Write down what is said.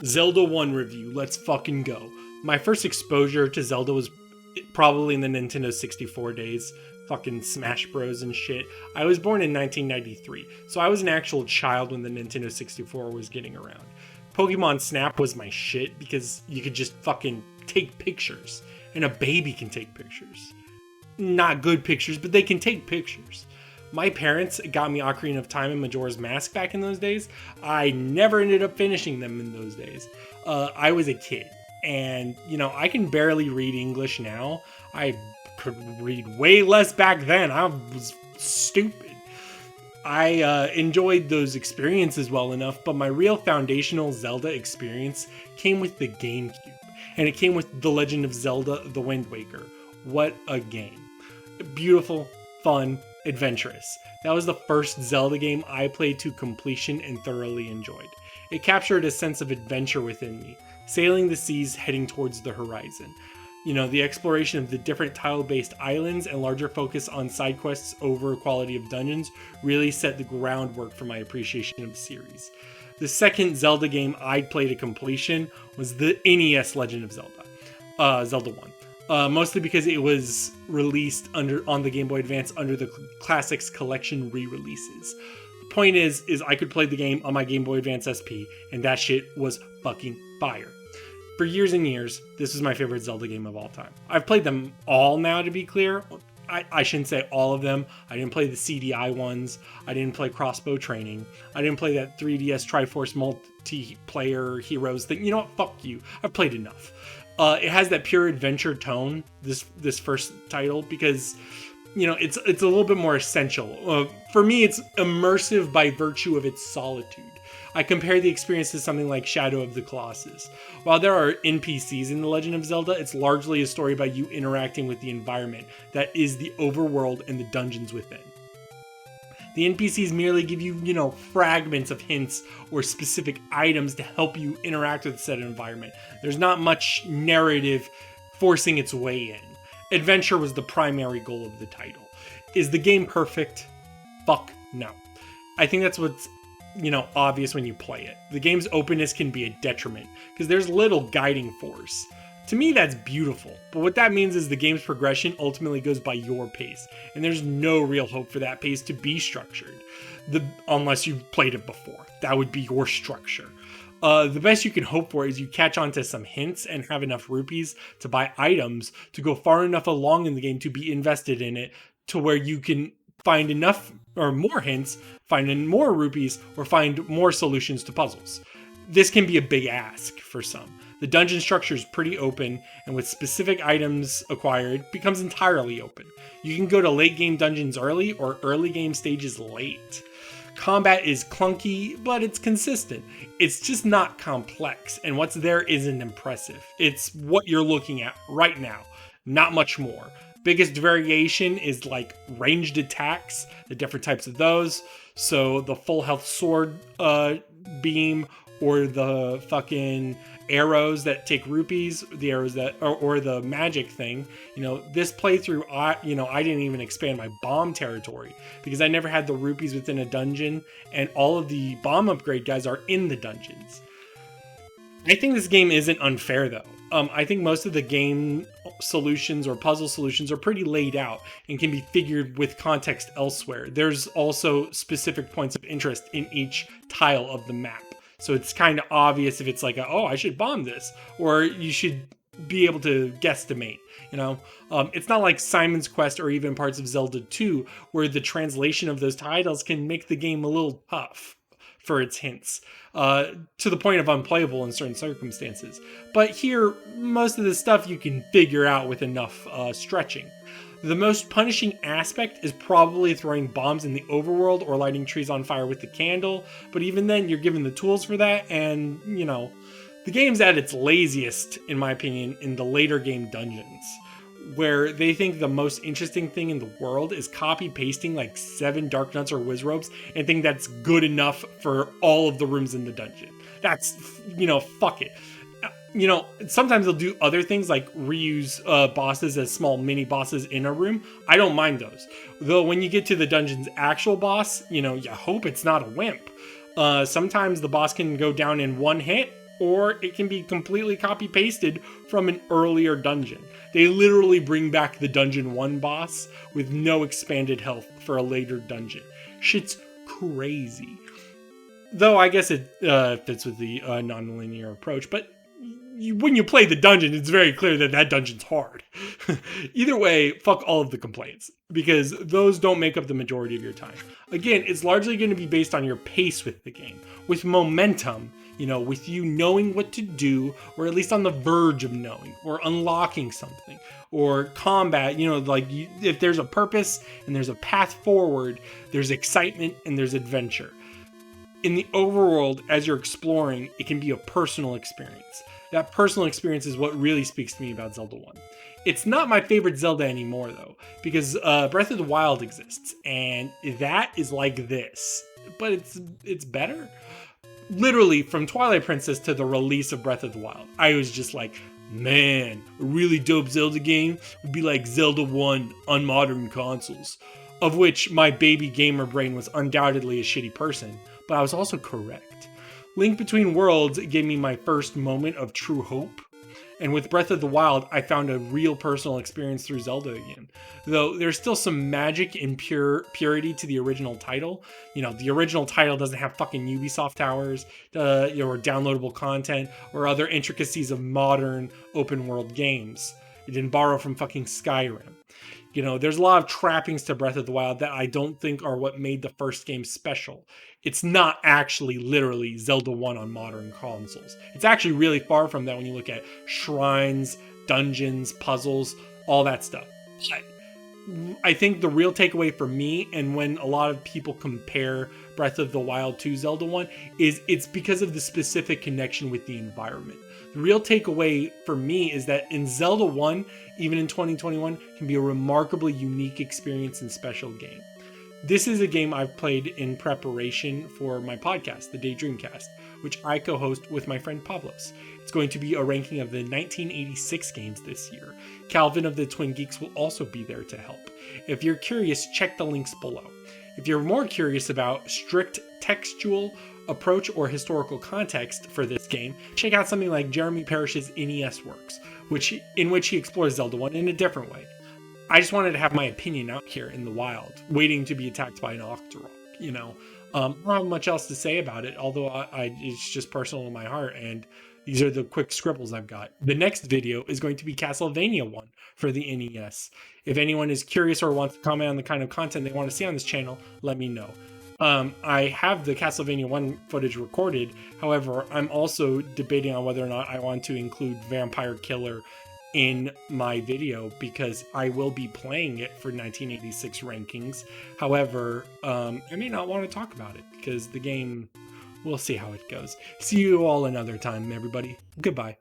Zelda 1 review, let's fucking go. My first exposure to Zelda was probably in the Nintendo 64 days. Fucking Smash Bros. And shit. I was born in 1993, so I was an actual child when the Nintendo 64 was getting around. Pokemon Snap was my shit because you could just fucking take pictures, and a baby can take pictures. Not good pictures, but they can take pictures. My parents got me Ocarina of Time and Majora's Mask back in those days. I never ended up finishing them in those days. I was a kid, and I can barely read English now. I could read way less back then. I was stupid. I enjoyed those experiences well enough, but my real foundational Zelda experience came with the GameCube, and it came with The Legend of Zelda: The Wind Waker. What a game. Beautiful, fun, adventurous. That was the first Zelda game I played to completion and thoroughly enjoyed. It captured a sense of adventure within me, sailing the seas heading towards the horizon. The exploration of the different tile-based islands and larger focus on side quests over quality of dungeons really set the groundwork for my appreciation of the series. The second Zelda game I played to completion was the NES Legend of Zelda, Zelda 1. Mostly because it was released on the Game Boy Advance under the Classics Collection re-releases. The point is I could play the game on my Game Boy Advance SP, and that shit was fucking fire. For years and years, this was my favorite Zelda game of all time. I've played them all now, to be clear. I shouldn't say all of them. I didn't play the CDI ones. I didn't play Crossbow Training. I didn't play that 3DS Triforce multiplayer Heroes thing. You know what? Fuck you. I've played enough. It has that pure adventure tone, this first title, because it's a little bit more essential. For me, it's immersive by virtue of its solitude. I compare the experience to something like Shadow of the Colossus. While there are NPCs in The Legend of Zelda, it's largely a story about you interacting with the environment that is the overworld and the dungeons within. The NPCs merely give you, fragments of hints or specific items to help you interact with said environment. There's not much narrative forcing its way in. Adventure was the primary goal of the title. Is the game perfect? Fuck no. I think that's what's obvious when you play it. The game's openness can be a detriment because there's little guiding force. To me, that's beautiful, but what that means is the game's progression ultimately goes by your pace, and there's no real hope for that pace to be structured, unless you've played it before. That would be your structure. The best you can hope for is you catch on to some hints and have enough rupees to buy items to go far enough along in the game to be invested in it to where you can find enough or more hints, find more rupees, or find more solutions to puzzles. This can be a big ask for some. The dungeon structure is pretty open, and with specific items acquired, becomes entirely open. You can go to late game dungeons early, or early game stages late. Combat is clunky, but it's consistent. It's just not complex, and what's there isn't impressive. It's what you're looking at right now, not much more. Biggest variation is like ranged attacks, the different types of those. So the full health sword beam, or the fucking arrows that take rupees, the arrows that, or the magic thing. This playthrough, I didn't even expand my bomb territory because I never had the rupees within a dungeon, and all of the bomb upgrade guys are in the dungeons. I think this game isn't unfair though. I think most of the game solutions or puzzle solutions are pretty laid out and can be figured with context elsewhere. There's also specific points of interest in each tile of the map. So it's kind of obvious if it's like, I should bomb this, or you should be able to guesstimate, It's not like Simon's Quest or even parts of Zelda 2, where the translation of those titles can make the game a little tough for its hints, to the point of unplayable in certain circumstances. But here, most of the stuff you can figure out with enough stretching. The most punishing aspect is probably throwing bombs in the overworld or lighting trees on fire with the candle, but even then you're given the tools for that, and the game's at its laziest, in my opinion, in the later game dungeons, where they think the most interesting thing in the world is copy-pasting like 7 Dark Nuts or Wizrobes and think that's good enough for all of the rooms in the dungeon. That's, fuck it. Sometimes they'll do other things like reuse bosses as small mini bosses in a room. I don't mind those. Though when you get to the dungeon's actual boss, you hope it's not a wimp. Sometimes the boss can go down in one hit, or it can be completely copy pasted from an earlier dungeon. They literally bring back the Dungeon 1 boss with no expanded health for a later dungeon. Shit's crazy. Though I guess it fits with the non-linear approach, but when you play the dungeon, it's very clear that that dungeon's hard. Either way, fuck all of the complaints, because those don't make up the majority of your time. Again, it's largely going to be based on your pace with the game, with momentum, with you knowing what to do, or at least on the verge of knowing, or unlocking something, or combat, if there's a purpose and there's a path forward, there's excitement and there's adventure. In the overworld, as you're exploring, it can be a personal experience. That personal experience is what really speaks to me about Zelda 1. It's not my favorite Zelda anymore, though, because Breath of the Wild exists, and that is like this. But it's better. Literally, from Twilight Princess to the release of Breath of the Wild, I was just like, man, a really dope Zelda game would be like Zelda 1 on modern consoles. Of which my baby gamer brain was undoubtedly a shitty person, but I was also correct. Link Between Worlds gave me my first moment of true hope, and with Breath of the Wild, I found a real personal experience through Zelda again. Though there's still some magic and purity to the original title. The original title doesn't have fucking Ubisoft towers, or downloadable content, or other intricacies of modern open world games. It didn't borrow from fucking Skyrim. There's a lot of trappings to Breath of the Wild that I don't think are what made the first game special. It's not actually literally Zelda 1 on modern consoles. It's actually really far from that when you look at shrines, dungeons, puzzles, all that stuff. But I think the real takeaway for me, and when a lot of people compare Breath of the Wild to Zelda 1, is it's because of the specific connection with the environment. The real takeaway for me is that in Zelda 1, even in 2021, can be a remarkably unique experience and special game. This is a game I've played in preparation for my podcast, the Daydreamcast, which I co-host with my friend Pavlos. It's going to be a ranking of the 1986 games this year. Calvin of the Twin Geeks will also be there to help. If you're curious, check the links below. If you're more curious about strict textual approach or historical context for this game, check out something like Jeremy Parish's NES works, in which he explores Zelda 1 in a different way. I just wanted to have my opinion out here in the wild, waiting to be attacked by an Octorok, I don't have much else to say about it, although it's just personal to my heart, and these are the quick scribbles I've got. The next video is going to be Castlevania 1 for the NES. If anyone is curious or wants to comment on the kind of content they want to see on this channel, let me know. I have the Castlevania 1 footage recorded. However, I'm also debating on whether or not I want to include Vampire Killer in my video, because I will be playing it for 1986 rankings. However, I may not want to talk about it because the game, we'll see how it goes. See you all another time, everybody. Goodbye.